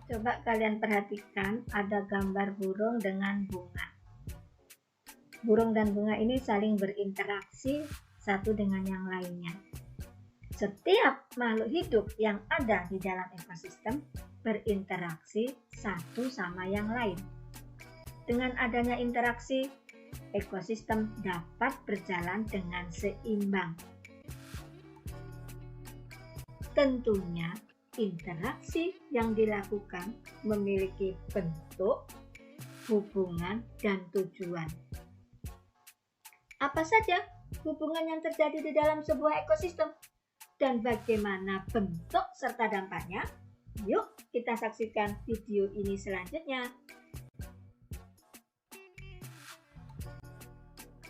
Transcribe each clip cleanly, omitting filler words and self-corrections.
Coba kalian perhatikan, ada gambar burung dengan bunga. Burung dan bunga ini saling berinteraksi satu dengan yang lainnya. Setiap makhluk hidup yang ada di dalam ekosistem berinteraksi satu sama yang lain. Dengan adanya interaksi, ekosistem dapat berjalan dengan seimbang. Tentunya, interaksi yang dilakukan memiliki bentuk, hubungan, dan tujuan. Apa saja hubungan yang terjadi di dalam sebuah ekosistem? Dan bagaimana bentuk serta dampaknya? Yuk kita saksikan video ini selanjutnya.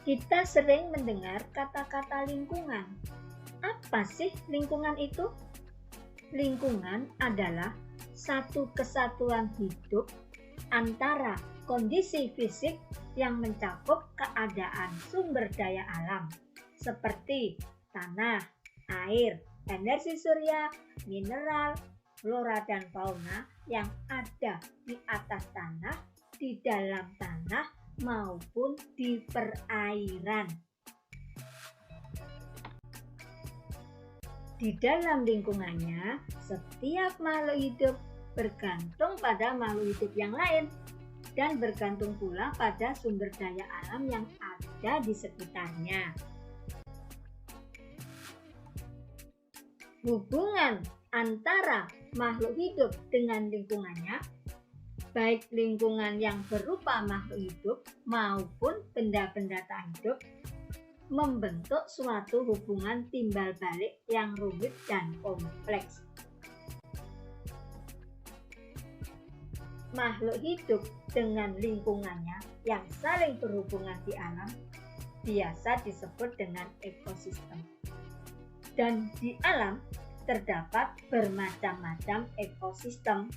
Kita sering mendengar kata-kata lingkungan. Apa sih lingkungan itu? Lingkungan adalah satu kesatuan hidup antara kondisi fisik yang mencakup keadaan sumber daya alam seperti tanah, air, energi surya, mineral, flora dan fauna yang ada di atas tanah, di dalam tanah, maupun di perairan. Di dalam lingkungannya, setiap makhluk hidup bergantung pada makhluk hidup yang lain dan bergantung pula pada sumber daya alam yang ada di sekitarnya. Hubungan antara makhluk hidup dengan lingkungannya, baik lingkungan yang berupa makhluk hidup maupun benda-benda tak hidup, membentuk suatu hubungan timbal balik yang rumit dan kompleks. Makhluk hidup dengan lingkungannya yang saling berhubungan di alam biasa disebut dengan ekosistem. Dan di alam terdapat bermacam-macam ekosistem.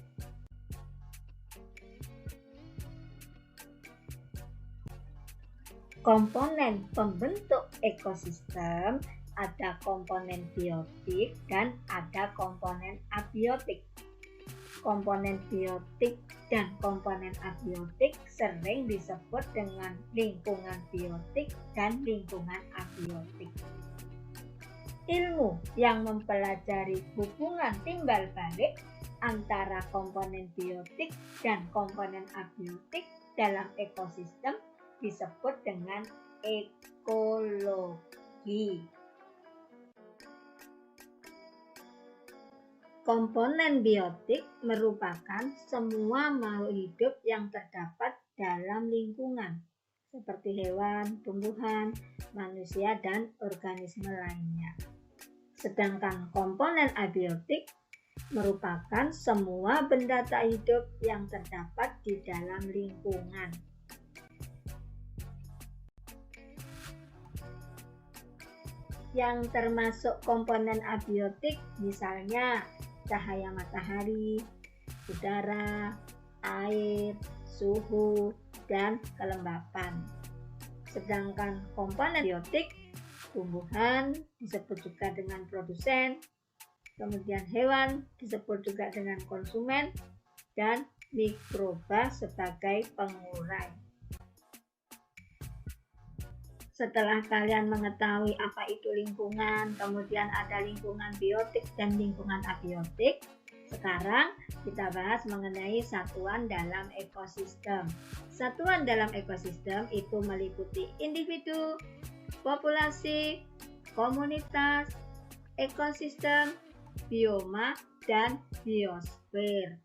Komponen pembentuk ekosistem ada komponen biotik dan ada komponen abiotik. Komponen biotik dan komponen abiotik sering disebut dengan lingkungan biotik dan lingkungan abiotik. Ilmu yang mempelajari hubungan timbal balik antara komponen biotik dan komponen abiotik dalam ekosistem disebut dengan ekologi. Komponen biotik merupakan semua makhluk hidup yang terdapat dalam lingkungan, seperti hewan, tumbuhan, manusia, dan organisme lainnya. Sedangkan komponen abiotik merupakan semua benda tak hidup yang terdapat di dalam lingkungan. Yang termasuk komponen abiotik misalnya cahaya matahari, udara, air, suhu, dan kelembapan. Sedangkan komponen biotik, tumbuhan disebut juga dengan produsen, kemudian hewan disebut juga dengan konsumen, dan mikroba sebagai pengurai. Setelah kalian mengetahui apa itu lingkungan, kemudian ada lingkungan biotik dan lingkungan abiotik, sekarang kita bahas mengenai satuan dalam ekosistem. Satuan dalam ekosistem itu meliputi individu, populasi, komunitas, ekosistem, bioma, dan biosfer.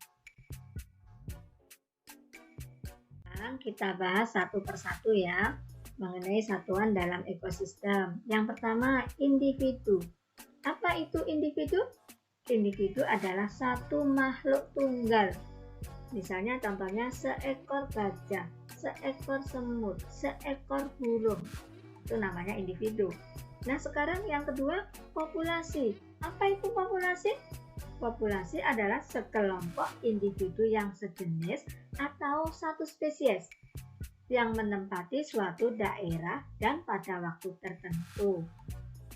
Sekarang kita bahas satu persatu ya, mengenai satuan dalam ekosistem. Yang pertama, individu. Apa itu individu? Individu adalah satu makhluk tunggal. Misalnya contohnya seekor gajah, seekor semut, seekor burung. Itu namanya individu. Nah, sekarang yang kedua, populasi. Apa itu populasi? Populasi adalah sekelompok individu yang sejenis atau satu spesies yang menempati suatu daerah dan pada waktu tertentu.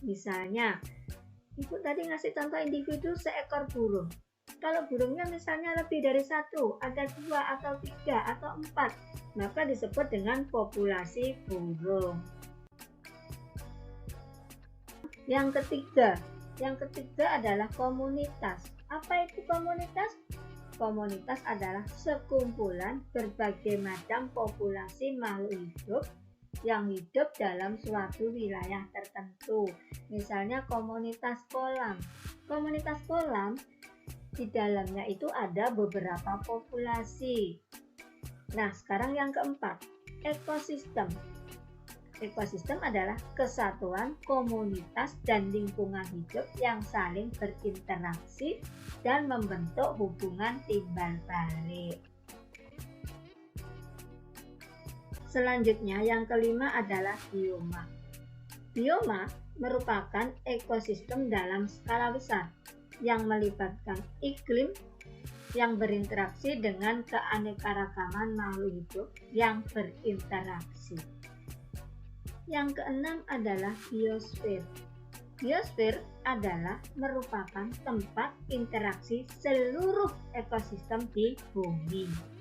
Misalnya, Ibu tadi ngasih contoh individu seekor burung. Kalau burungnya misalnya lebih dari satu, ada 2 atau 3 atau 4, maka disebut dengan populasi burung. Yang ketiga adalah komunitas. Apa itu komunitas? Komunitas adalah sekumpulan berbagai macam populasi makhluk hidup yang hidup dalam suatu wilayah tertentu. Misalnya komunitas kolam. Komunitas kolam di dalamnya itu ada beberapa populasi. Nah, sekarang yang keempat, ekosistem. Ekosistem adalah kesatuan, komunitas, dan lingkungan hidup yang saling berinteraksi dan membentuk hubungan timbal balik. Selanjutnya, yang kelima adalah bioma. Bioma merupakan ekosistem dalam skala besar yang melibatkan iklim yang berinteraksi dengan keanekaragaman makhluk hidup yang berinteraksi. Yang keenam adalah biosfer. Biosfer adalah merupakan tempat interaksi seluruh ekosistem di bumi.